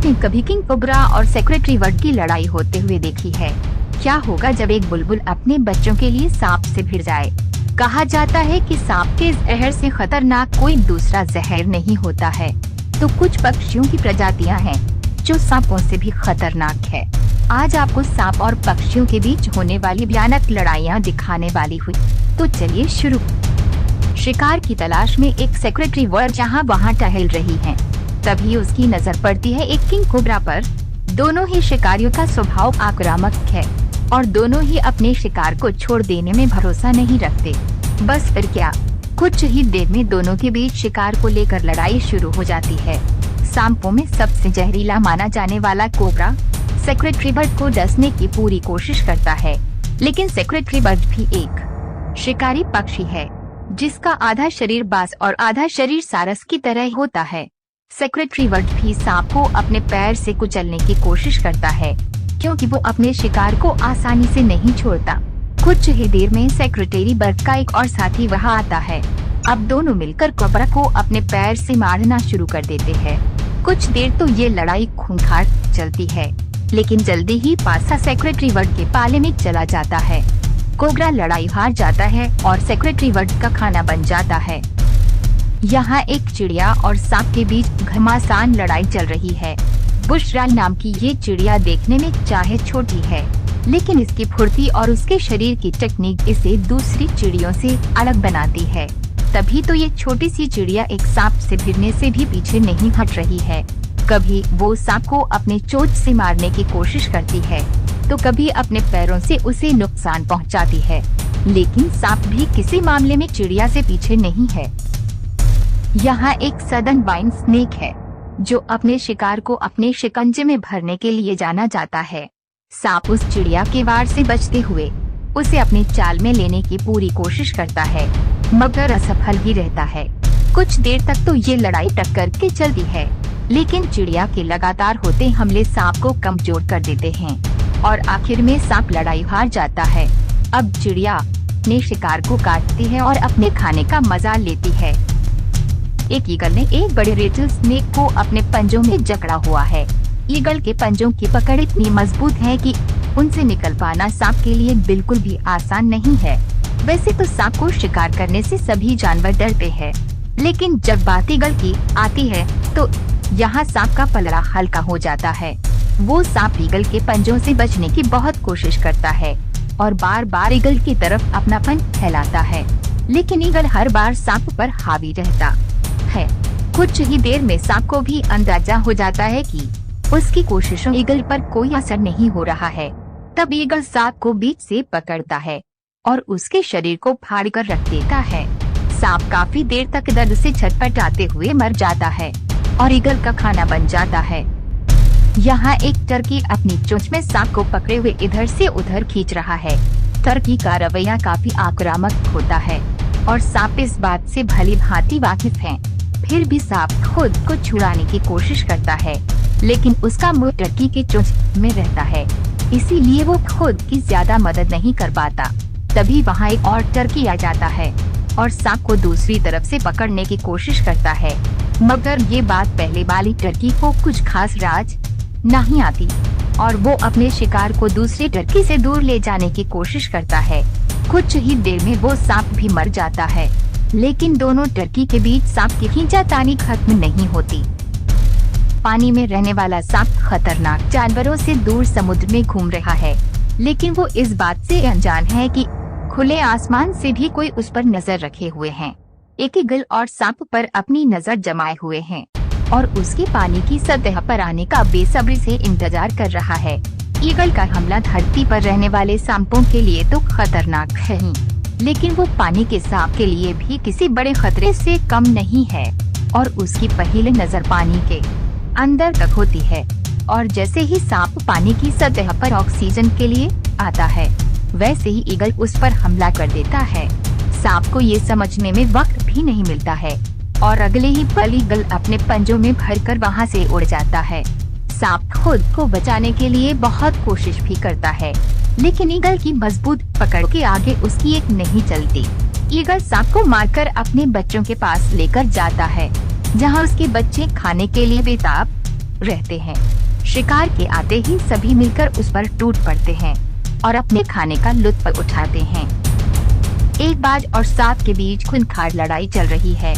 आपने कभी king cobra और सेक्रेटरी वर्ड की लड़ाई होते हुए देखी है? क्या होगा जब एक बुलबुल अपने बच्चों के लिए सांप से भिड़ जाए? कहा जाता है कि सांप के जहर से खतरनाक कोई दूसरा जहर नहीं होता है। तो कुछ पक्षियों की प्रजातियां हैं जो सांपों से भी खतरनाक है। आज आपको सांप और पक्षियों के बीच होने वाली भयानक लड़ाइयां दिखाने वाली हुई। तो चलिए शुरू। शिकार की तलाश में एक सेक्रेटरी बर्ड जहां वहां टहल रही है। तभी उसकी नजर पड़ती है एक किंग कोबरा पर। दोनों ही शिकारियों का स्वभाव आक्रामक है और दोनों ही अपने शिकार को छोड़ देने में भरोसा नहीं रखते। बस फिर क्या, कुछ ही देर में दोनों के बीच शिकार को लेकर लड़ाई शुरू हो जाती है। सांपों में सबसे जहरीला माना जाने वाला कोबरा सेक्रेटरी बर्ड को डसने की पूरी कोशिश करता है, लेकिन सेक्रेटरी बर्ड भी एक शिकारी पक्षी है जिसका आधा शरीर बाज और आधा शरीर सारस की तरह होता है। सेक्रेटरी बर्ड भी सांप को अपने पैर से कुचलने की कोशिश करता है, क्योंकि वो अपने शिकार को आसानी से नहीं छोड़ता। कुछ ही देर में सेक्रेटरी बर्ड का एक और साथी वहां आता है। अब दोनों मिलकर कोबरा को अपने पैर से मारना शुरू कर देते हैं। कुछ देर तो ये लड़ाई खूंखार चलती है, लेकिन जल्दी ही पासा सेक्रेटरी बर्ड के पाले में चला जाता है। कोबरा लड़ाई हार जाता है और सेक्रेटरी बर्ड का खाना बन जाता है। यहाँ एक चिड़िया और सांप के बीच घमासान लड़ाई चल रही है। बुशरा नाम की ये चिड़िया देखने में चाहे छोटी है, लेकिन इसकी फुर्ती और उसके शरीर की टेक्निक इसे दूसरी चिड़ियों से अलग बनाती है। तभी तो ये छोटी सी चिड़िया एक सांप से भिड़ने से भी पीछे नहीं हट रही है। कभी वो सांप को अपने चोंच से मारने की कोशिश करती है, तो कभी अपने पैरों से उसे नुकसान पहुंचाती है। लेकिन सांप भी किसी मामले में चिड़िया से पीछे नहीं है। यहाँ एक सदर्न वाइन स्नेक है जो अपने शिकार को अपने शिकंजे में भरने के लिए जाना जाता है। सांप उस चिड़िया के वार से बचते हुए उसे अपने चाल में लेने की पूरी कोशिश करता है, मगर असफल ही रहता है। कुछ देर तक तो ये लड़ाई टक्कर के चलती है, लेकिन चिड़िया के लगातार होते हमले सांप को कमजोर कर देते हैं और आखिर में सांप लड़ाई हार जाता है। अब चिड़िया अपने शिकार को काटती है और अपने खाने का मजा लेती है। एक ईगल ने एक बड़े रेटल स्नेक को अपने पंजों में जकड़ा हुआ है। ईगल के पंजों की पकड़ इतनी मजबूत है कि उनसे निकल पाना सांप के लिए बिल्कुल भी आसान नहीं है। वैसे तो सांप को शिकार करने से सभी जानवर डरते हैं, लेकिन जब बात ईगल की आती है तो यहाँ सांप का पलड़ा हल्का हो जाता है। वो सांप ईगल के पंजों से बचने की बहुत कोशिश करता है और बार बार ईगल की तरफ अपना पंख फैलाता है, लेकिन ईगल हर बार सांप पर हावी रहता है। कुछ ही देर में सांप को भी अंदाजा हो जाता है कि उसकी कोशिशों ईगल पर कोई असर नहीं हो रहा है। तब ईगल सांप को बीच से पकड़ता है और उसके शरीर को फाड़ कर रख देता है। सांप काफी देर तक दर्द से छटपटाते हुए मर जाता है और ईगल का खाना बन जाता है। यहाँ एक टर्की अपनी चोंच में सांप को पकड़े हुए इधर से उधर खींच रहा है। टर्की का रवैया काफी आक्रामक होता है और सांप इस बात से भली भांति वाकिफ है। फिर भी सांप खुद को छुड़ाने की कोशिश करता है, लेकिन उसका मुंह टर्की के चोंच में रहता है, इसीलिए वो खुद की ज्यादा मदद नहीं कर पाता। तभी वहाँ एक और टर्की आ जाता है और सांप को दूसरी तरफ से पकड़ने की कोशिश करता है, मगर ये बात पहले वाली टर्की को कुछ खास राज नहीं आती और वो अपने शिकार को दूसरे टर्की से दूर ले जाने की कोशिश करता है। कुछ ही देर में वो सांप भी मर जाता है, लेकिन दोनों टर्की के बीच सांप की खींचातानी खत्म नहीं होती। पानी में रहने वाला सांप खतरनाक जानवरों से दूर समुद्र में घूम रहा है, लेकिन वो इस बात से अनजान है कि खुले आसमान से भी कोई उस पर नजर रखे हुए है। एक ईगल और सांप पर अपनी नजर जमाए हुए है और उसके पानी की सतह पर आने का बेसब्री से इंतजार कर रहा है। ईगल का हमला धरती पर रहने वाले सांपों के लिए तो खतरनाक है ही, लेकिन वो पानी के सांप के लिए भी किसी बड़े खतरे से कम नहीं है और उसकी पहली नजर पानी के अंदर तक होती है और जैसे ही सांप पानी की सतह पर ऑक्सीजन के लिए आता है, वैसे ही ईगल उस पर हमला कर देता है। सांप को ये समझने में वक्त भी नहीं मिलता है और अगले ही पल ईगल अपने पंजों में भरकर वहाँ से उड़ जाता है। सांप खुद को बचाने के लिए बहुत कोशिश भी करता है, लेकिन ईगल की मजबूत पकड़ के आगे उसकी एक नहीं चलती। ईगल सांप को मारकर अपने बच्चों के पास लेकर जाता है, जहां उसके बच्चे खाने के लिए बेताब रहते हैं। शिकार के आते ही सभी मिलकर उस पर टूट पड़ते हैं और अपने खाने का लुत्फ उठाते हैं। एक बाज और सांप के बीच खूंखार लड़ाई चल रही है,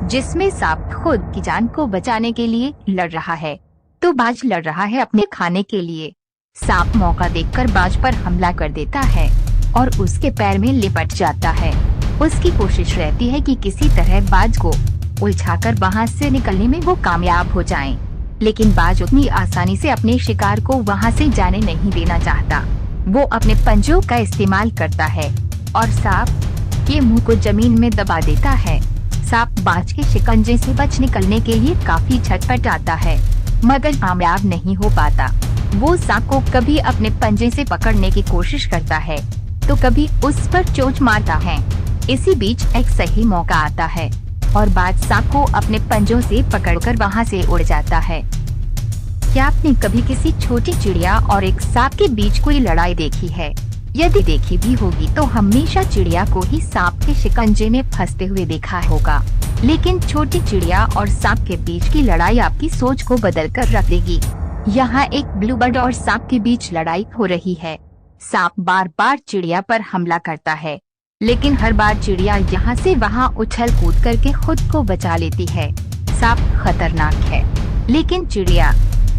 जिसमें सांप खुद की जान को बचाने के लिए लड़ रहा है तो बाज लड़ रहा है अपने खाने के लिए। सांप मौका देखकर बाज पर हमला कर देता है और उसके पैर में लिपट जाता है। उसकी कोशिश रहती है कि किसी तरह बाज को उलझाकर वहां से निकलने में वो कामयाब हो जाए, लेकिन बाज उतनी आसानी से अपने शिकार को वहां से जाने नहीं देना चाहता। वो अपने पंजों का इस्तेमाल करता है और सांप के मुंह को जमीन में दबा देता है। सांप बाज के शिकंजे से बच निकलने के लिए काफी छटपटाता है, मगर कामयाब नहीं हो पाता। वो सांप को कभी अपने पंजे से पकड़ने की कोशिश करता है तो कभी उस पर चोंच मारता है। इसी बीच एक सही मौका आता है और बाज सांप को अपने पंजों से पकड़कर वहां से उड़ जाता है। क्या आपने कभी किसी छोटी चिड़िया और एक सांप के बीच कोई लड़ाई देखी है? यदि देखी भी होगी तो हमेशा चिड़िया को ही सांप के शिकंजे में फंसते हुए देखा होगा, लेकिन छोटी चिड़िया और सांप के बीच की लड़ाई आपकी सोच को बदल कर रख देगी। यहाँ एक ब्लूबर्ड और सांप के बीच लड़ाई हो रही है। सांप बार बार चिड़िया पर हमला करता है, लेकिन हर बार चिड़िया यहाँ से वहाँ उछल कूद करके खुद को बचा लेती है। सांप खतरनाक है, लेकिन चिड़िया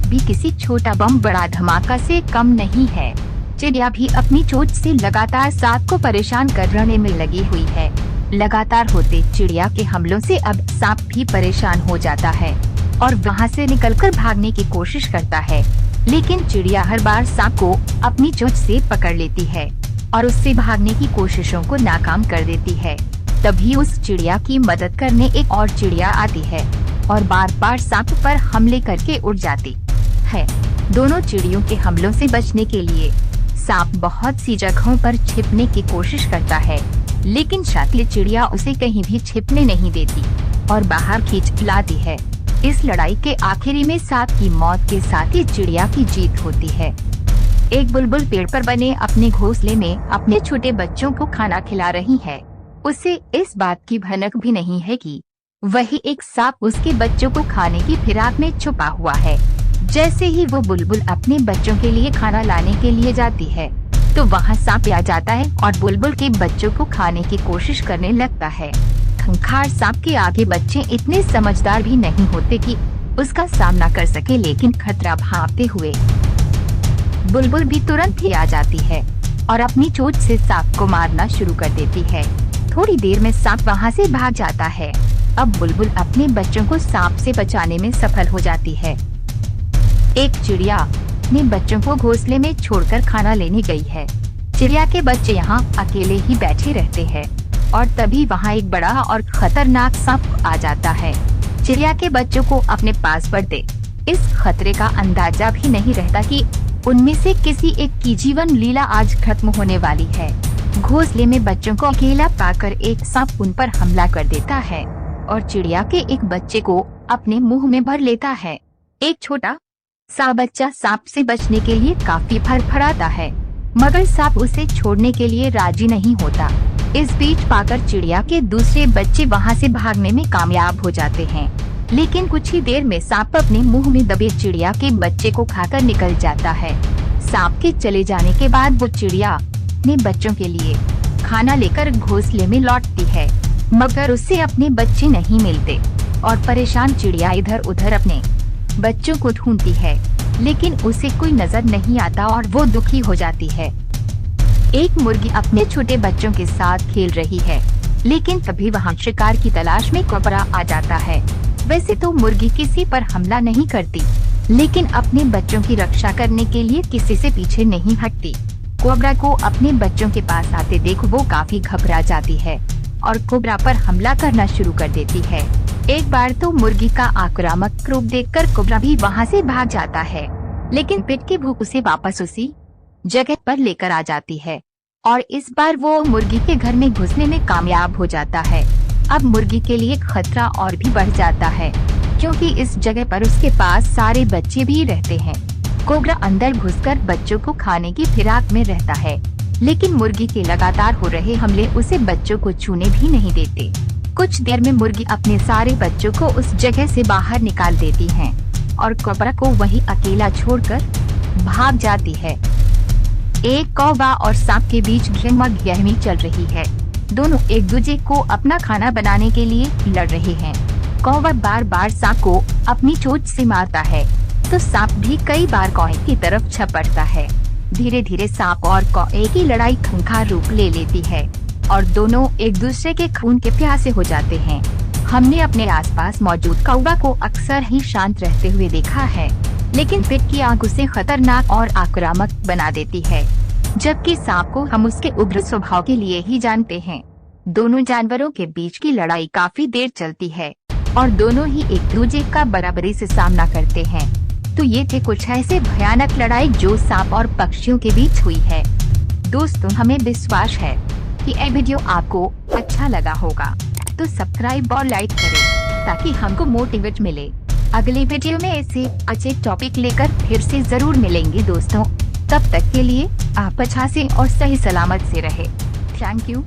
भी किसी छोटा बम बड़ा धमाका से कम नहीं है। चिड़िया भी अपनी चोंच से लगातार सांप को परेशान करने में लगी हुई है। लगातार होते चिड़िया के हमलों से अब सांप भी परेशान हो जाता है और वहां से निकलकर भागने की कोशिश करता है, लेकिन चिड़िया हर बार सांप को अपनी चोंच से पकड़ लेती है और उससे भागने की कोशिशों को नाकाम कर देती है। तभी उस चिड़िया की मदद करने एक और चिड़िया आती है और बार बार सांप पर हमले करके उड़ जाती है। दोनों चिड़ियों के हमलों से बचने के लिए सांप बहुत सी जगहों पर छिपने की कोशिश करता है, लेकिन शातिर चिड़िया उसे कहीं भी छिपने नहीं देती और बाहर खींच लाती है। इस लड़ाई के आखिरी में सांप की मौत के साथ ही चिड़िया की जीत होती है। एक बुलबुल पेड़ पर बने अपने घोंसले में अपने छोटे बच्चों को खाना खिला रही है। उसे इस बात की भनक भी नहीं है कि वही एक सांप उसके बच्चों को खाने की फिराक में छुपा हुआ है। जैसे ही वो बुलबुल अपने बच्चों के लिए खाना लाने के लिए जाती है तो वहाँ सांप आ जाता है और बुलबुल के बच्चों को खाने की कोशिश करने लगता है। खूंखार सांप के आगे बच्चे इतने समझदार भी नहीं होते कि उसका सामना कर सके, लेकिन खतरा भांपते हुए बुलबुल भी तुरंत ही आ जाती है और अपनी चोंच से सांप को मारना शुरू कर देती है। थोड़ी देर में सांप वहाँ से भाग जाता है। अब बुलबुल अपने बच्चों को सांप से बचाने में सफल हो जाती है। एक चिड़िया अपने बच्चों को घोंसले में छोड़कर खाना लेने गई है। चिड़िया के बच्चे यहाँ अकेले ही बैठे रहते हैं और तभी वहाँ एक बड़ा और खतरनाक सांप आ जाता है। चिड़िया के बच्चों को अपने पास बढ़ते इस खतरे का अंदाजा भी नहीं रहता कि उनमें से किसी एक की जीवन लीला आज खत्म होने वाली है। घोंसले में बच्चों को अकेला पाकर एक सांप उन पर हमला कर देता है और चिड़िया के एक बच्चे को अपने मुंह में भर लेता है। एक छोटा सा बच्चा सांप से बचने के लिए काफी फड़फड़ाता है, मगर सांप उसे छोड़ने के लिए राजी नहीं होता। इस बीच पाकर चिड़िया के दूसरे बच्चे वहां से भागने में कामयाब हो जाते हैं, लेकिन कुछ ही देर में सांप अपने मुंह में दबे चिड़िया के बच्चे को खाकर निकल जाता है। सांप के चले जाने के बाद वो चिड़िया अपने बच्चों के लिए खाना लेकर घोंसले में लौटती है, मगर उससे अपने बच्चे नहीं मिलते और परेशान चिड़िया इधर उधर अपने बच्चों को ढूंढती है, लेकिन उसे कोई नजर नहीं आता और वो दुखी हो जाती है। एक मुर्गी अपने छोटे बच्चों के साथ खेल रही है, लेकिन तभी वहाँ शिकार की तलाश में कोबरा आ जाता है। वैसे तो मुर्गी किसी पर हमला नहीं करती, लेकिन अपने बच्चों की रक्षा करने के लिए किसी से पीछे नहीं हटती। कोबरा को अपने बच्चों के पास आते देख वो काफी घबरा जाती है और कोबरा पर हमला करना शुरू कर देती है। एक बार तो मुर्गी का आक्रामक रूप देखकर कोबरा भी वहाँ से भाग जाता है, लेकिन पेट की भूख उसे वापस उसी जगह पर लेकर आ जाती है और इस बार वो मुर्गी के घर में घुसने में कामयाब हो जाता है। अब मुर्गी के लिए खतरा और भी बढ़ जाता है, क्योंकि इस जगह पर उसके पास सारे बच्चे भी रहते हैं। कोबरा अंदर घुसकर बच्चों को खाने की फिराक में रहता है, लेकिन मुर्गी के लगातार हो रहे हमले उसे बच्चों को छूने भी नहीं देते। कुछ देर में मुर्गी अपने सारे बच्चों को उस जगह से बाहर निकाल देती है और कौवा को वहीं अकेला छोड़कर भाग जाती है। एक कौवा और सांप के बीच गहमी चल रही है। दोनों एक दूसरे को अपना खाना बनाने के लिए लड़ रहे हैं। कौवा बार बार सांप को अपनी चोंच से मारता है तो सांप भी कई बार कौवे की तरफ झपटता है। धीरे धीरे सांप और कौवे की लड़ाई खूंखार रूप ले लेती है और दोनों एक दूसरे के खून के प्यासे हो जाते हैं। हमने अपने आसपास मौजूद कौवा को अक्सर ही शांत रहते हुए देखा है, लेकिन पेट की आंख उसे खतरनाक और आक्रामक बना देती है, जबकि सांप को हम उसके उग्र स्वभाव के लिए ही जानते हैं। दोनों जानवरों के बीच की लड़ाई काफी देर चलती है और दोनों ही एक दूसरे का बराबरी से सामना करते हैं। तो ये थे कुछ ऐसे भयानक लड़ाई जो सांप और पक्षियों के बीच हुई है। दोस्तों, हमें विश्वास है कि यह वीडियो आपको अच्छा लगा होगा, तो सब्सक्राइब और लाइक करें ताकि हमको मोटिवेट मिले। अगले वीडियो में ऐसे अच्छे टॉपिक लेकर फिर से जरूर मिलेंगे दोस्तों। तब तक के लिए आप अच्छा से और सही सलामत से रहे। Thank you.